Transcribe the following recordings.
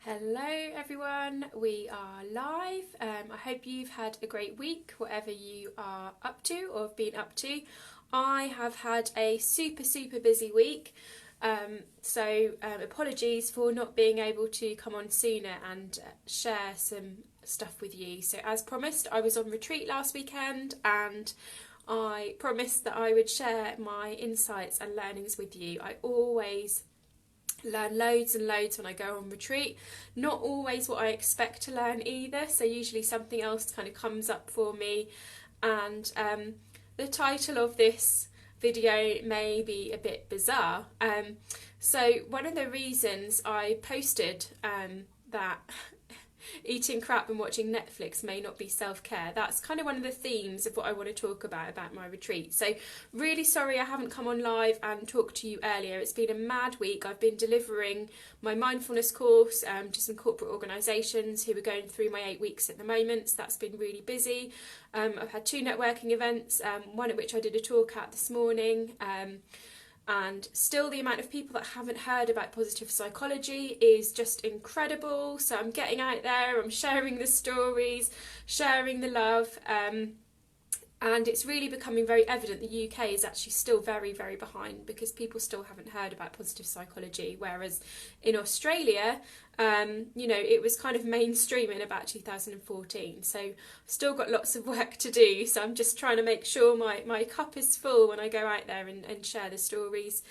Hello everyone, we are live. I hope you've had a great week, whatever you are up to or have been up to. I have had a super busy week, so apologies for not being able to come on sooner and share some stuff with you. So as promised, I was on retreat last weekend and I promised that I would share my insights and learnings with you. I always learn loads and loads when I go on retreat. Not always what I expect to learn either, so usually something else kind of comes up for me. And the title of this video may be a bit bizarre. So one of the reasons I posted that eating crap and watching Netflix may not be self-care, that's kind of one of the themes of what I want to talk about my retreat. So really sorry I haven't come on live and talked to you earlier. It's been a mad week. I've been delivering my mindfulness course to some corporate organisations who are going through my 8 weeks at the moment, so that's been really busy. I've had 2 networking events, one at which I did a talk at this morning, and still the amount of people that haven't heard about positive psychology is just incredible. So I'm getting out there, I'm sharing the stories, sharing the love, and it's really becoming very evident the UK is actually still very behind because people still haven't heard about positive psychology, whereas in Australia, it was kind of mainstream in about 2014. So still got lots of work to do, so I'm just trying to make sure my cup is full when I go out there and share the stories.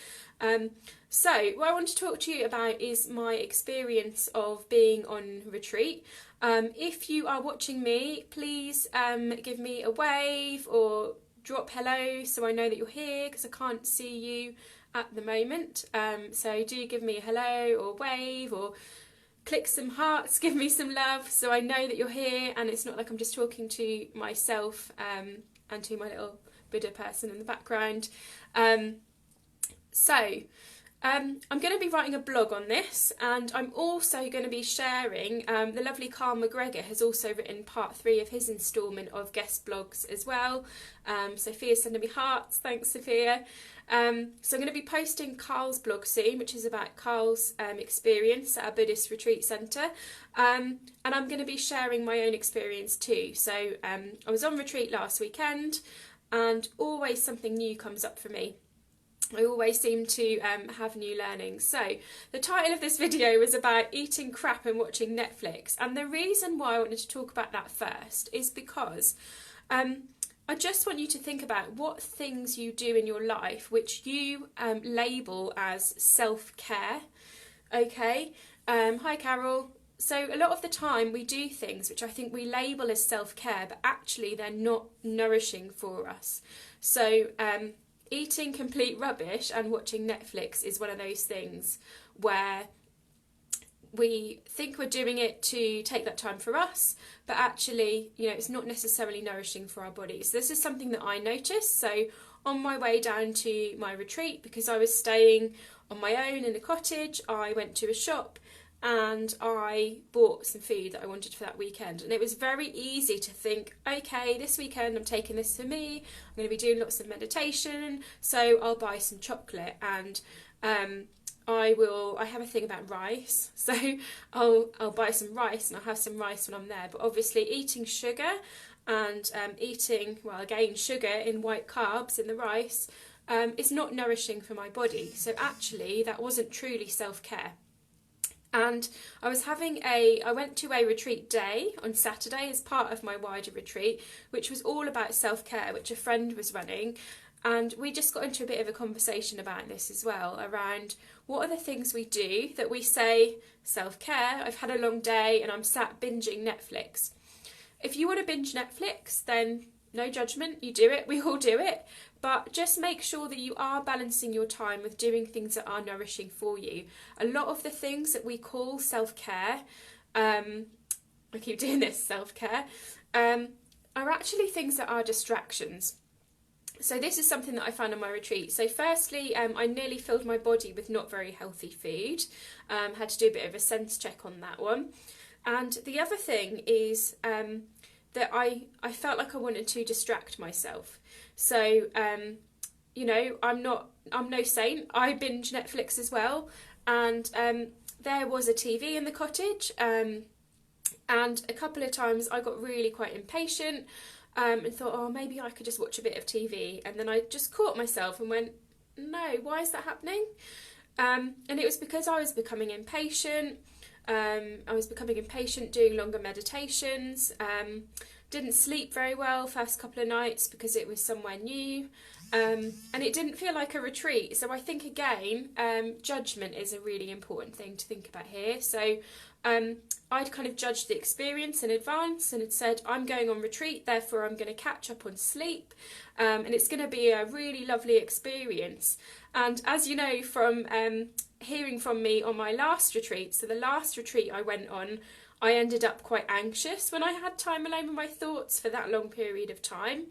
So what I want to talk to you about is my experience of being on retreat. If you are watching me, please give me a wave or drop hello so I know that you're here, because I can't see you at the moment. So do give me a hello or wave or click some hearts, give me some love so I know that you're here and it's not like I'm just talking to myself and to my little Buddha person in the background. I'm going to be writing a blog on this, and I'm also going to be sharing, the lovely Carl McGregor has also written part 3 of his instalment of guest blogs as well. Sophia's sending me hearts, thanks Sophia. So I'm going to be posting Carl's blog soon, which is about Carl's experience at a Buddhist retreat centre, and I'm going to be sharing my own experience too. So I was on retreat last weekend, and always something new comes up for me. I always seem to have new learnings. So the title of this video was about eating crap and watching Netflix, and the reason why I wanted to talk about that first is because I just want you to think about what things you do in your life which you label as self-care. Okay, hi Carol. So a lot of the time we do things which I think we label as self-care, but actually they're not nourishing for us. So eating complete rubbish and watching Netflix is one of those things where we think we're doing it to take that time for us, but actually, it's not necessarily nourishing for our bodies. This is something that I noticed. So on my way down to my retreat, because I was staying on my own in a cottage, I went to a shop and I bought some food that I wanted for that weekend. And it was very easy to think, okay, this weekend I'm taking this for me, I'm going to be doing lots of meditation, so I'll buy some chocolate. And I have a thing about rice, so I'll buy some rice and I'll have some rice when I'm there. But obviously eating sugar and eating, well, again, sugar in white carbs in the rice is not nourishing for my body. So actually that wasn't truly self-care. And I went to a retreat day on Saturday as part of my wider retreat, which was all about self-care, which a friend was running. And we just got into a bit of a conversation about this as well, around what are the things we do that we say self-care. I've had a long day and I'm sat binging Netflix. If you want to binge Netflix, then no judgment, you do it, we all do it. But just make sure that you are balancing your time with doing things that are nourishing for you. A lot of the things that we call self-care, I keep doing this, self-care, are actually things that are distractions. So this is something that I found on my retreat. So firstly, I nearly filled my body with not very healthy food. Had to do a bit of a sense check on that one. And the other thing is that I felt like I wanted to distract myself. So, I'm no saint. I binge Netflix as well. And there was a TV in the cottage, and a couple of times I got really quite impatient, and thought, oh, maybe I could just watch a bit of TV, and then I just caught myself and went, no, why is that happening? And it was because I was becoming impatient. I was becoming impatient doing longer meditations, didn't sleep very well first couple of nights because it was somewhere new, and it didn't feel like a retreat. So I think, again, judgment is a really important thing to think about here. So I'd kind of judged the experience in advance and had said, I'm going on retreat, therefore I'm going to catch up on sleep, and it's going to be a really lovely experience. And as you know from hearing from me on my last retreat, so the last retreat I went on, I ended up quite anxious when I had time alone with my thoughts for that long period of time.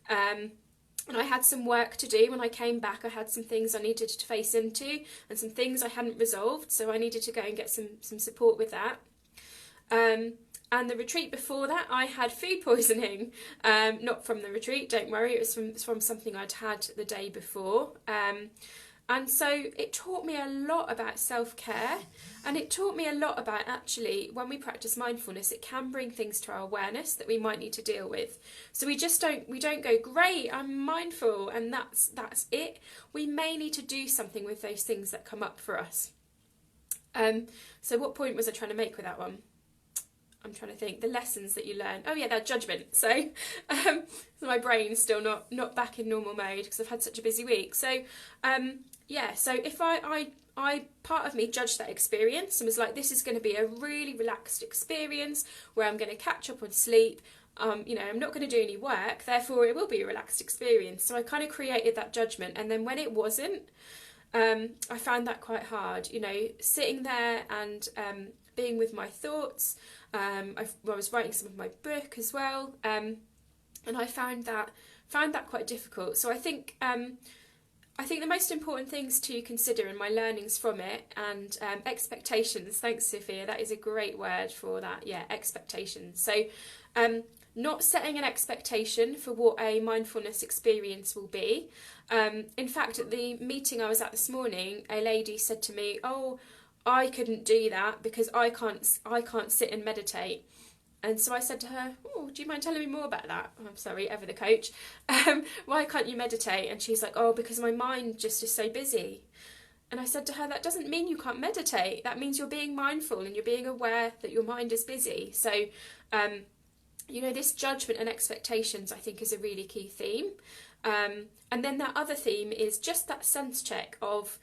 And I had some work to do. When I came back, I had some things I needed to face into and some things I hadn't resolved, so I needed to go and get some support with that. And the retreat before that, I had food poisoning. Not from the retreat, don't worry, it was from something I'd had the day before. And so it taught me a lot about self-care, and it taught me a lot about, actually, when we practice mindfulness, it can bring things to our awareness that we might need to deal with. So we don't go, great, I'm mindful, and that's it. We may need to do something with those things that come up for us. So what point was I trying to make with that one? I'm trying to think. The lessons that you learn. Oh yeah, that judgment. So my brain's still not back in normal mode because I've had such a busy week. So yeah, so if I part of me judged that experience and was like, this is going to be a really relaxed experience where I'm going to catch up on sleep. You know, I'm not going to do any work, therefore it will be a relaxed experience. So I kind of created that judgment, and then when it wasn't, I found that quite hard. You know, sitting there and being with my thoughts. I was writing some of my book as well, and I found that quite difficult. So I think the most important things to consider in my learnings from it, and expectations. Thanks, Sophia. That is a great word for that. Yeah, expectations. So not setting an expectation for what a mindfulness experience will be. In fact, at the meeting I was at this morning, a lady said to me, oh, I couldn't do that because I can't sit and meditate. And so I said to her, oh, do you mind telling me more about that? I'm sorry, ever the coach. Why can't you meditate? And she's like, oh, because my mind just is so busy. And I said to her, that doesn't mean you can't meditate. That means you're being mindful and you're being aware that your mind is busy. So, you know, this judgment and expectations, I think, is a really key theme. And then that other theme is just that sense check of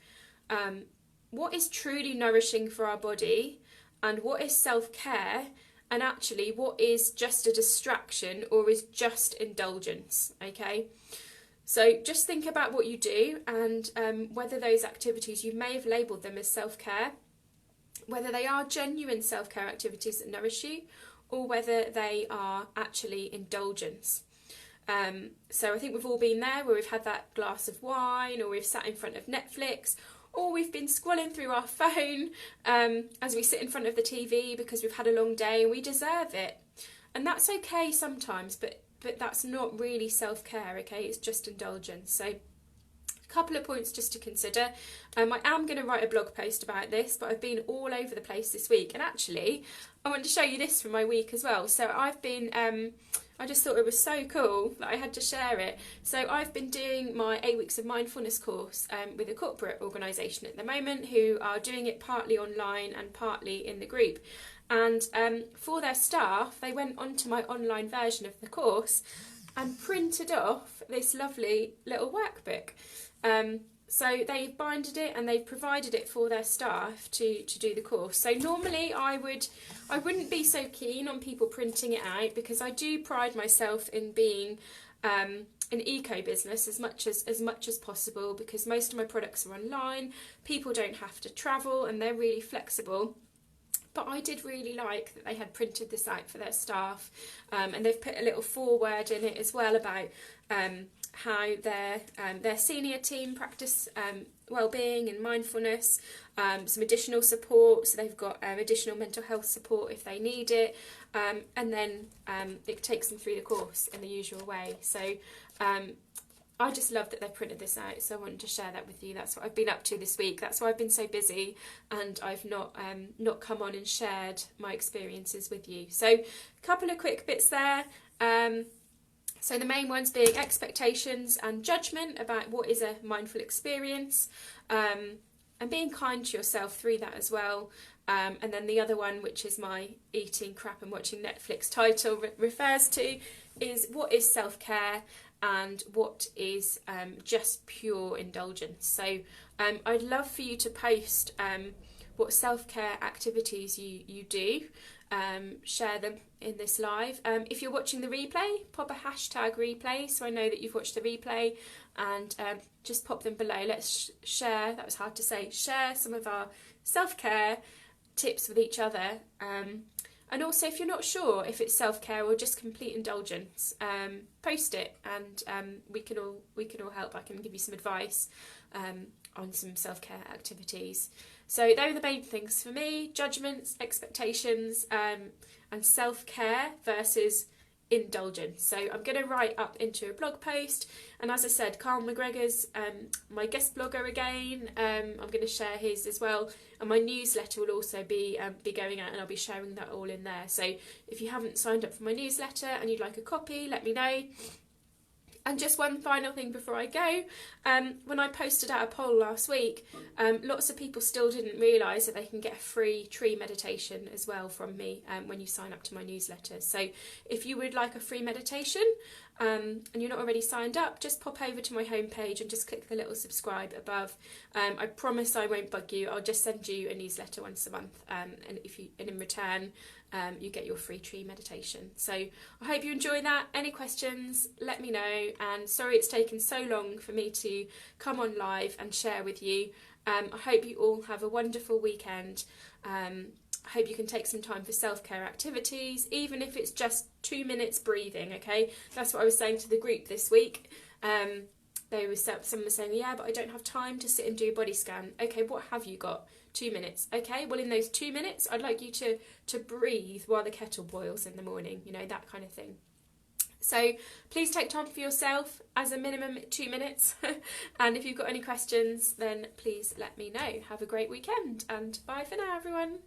what is truly nourishing for our body, and what is self-care, and actually what is just a distraction or is just indulgence, okay? So just think about what you do, and whether those activities, you may have labelled them as self-care, whether they are genuine self-care activities that nourish you, or whether they are actually indulgence. So I think we've all been there where we've had that glass of wine, or we've sat in front of Netflix, or we've been scrolling through our phone as we sit in front of the TV because we've had a long day and we deserve it. And that's okay sometimes, but that's not really self-care, okay? It's just indulgence. So a couple of points just to consider. I am going to write a blog post about this, but I've been all over the place this week. And actually, I want to show you this from my week as well. So I've been... I just thought it was so cool that I had to share it. So I've been doing my 8 weeks of mindfulness course with a corporate organisation at the moment, who are doing it partly online and partly in the group. And for their staff, they went onto my online version of the course and printed off this lovely little workbook. So they've binded it and they've provided it for their staff to do the course. So normally I wouldn't be so keen on people printing it out, because I do pride myself in being an eco business as much as possible, because most of my products are online. People don't have to travel and they're really flexible. But I did really like that they had printed this out for their staff, and they've put a little foreword in it as well about how their senior team practice well-being and mindfulness, some additional support, so they've got additional mental health support if they need it, and then it takes them through the course in the usual way. So I just love that they printed this out, so I wanted to share that with you. That's what I've been up to this week. That's why I've been so busy, and I've not come on and shared my experiences with you. So a couple of quick bits there. So the main ones being expectations and judgment about what is a mindful experience, and being kind to yourself through that as well. And then the other one, which is my eating crap and watching Netflix title refers to, is what is self-care and what is just pure indulgence. So I'd love for you to post what self-care activities you do. Share them in this live. If you're watching the replay, pop a hashtag replay so I know that you've watched the replay, and just pop them below. Let's share, that was hard to say, share some of our self-care tips with each other. And also, if you're not sure if it's self-care or just complete indulgence, post it, and we can all help. I can give you some advice on some self-care activities. So those are the main things for me: judgments, expectations, and self-care versus indulgence. So I'm going to write up into a blog post, and as I said, Carl McGregor's my guest blogger again. I'm going to share his as well, and my newsletter will also be going out, and I'll be sharing that all in there. So if you haven't signed up for my newsletter and you'd like a copy, let me know. And just one final thing before I go, when I posted out a poll last week, lots of people still didn't realise that they can get a free tree meditation as well from me when you sign up to my newsletter. So if you would like a free meditation and you're not already signed up, just pop over to my homepage and just click the little subscribe above. I promise I won't bug you. I'll just send you a newsletter once a month, and in return you get your free tree meditation. So I hope you enjoy that. Any questions, let me know, and sorry it's taken so long for me to come on live and share with you. I hope you all have a wonderful weekend. I hope you can take some time for self-care activities, even if it's just 2 minutes breathing, okay? That's what I was saying to the group this week. Someone was saying, yeah, but I don't have time to sit and do a body scan. Okay, what have you got? 2 minutes. Okay, well, in those 2 minutes, I'd like you to breathe while the kettle boils in the morning, you know, that kind of thing. So please take time for yourself, as a minimum 2 minutes. And if you've got any questions, then please let me know. Have a great weekend, and bye for now, everyone.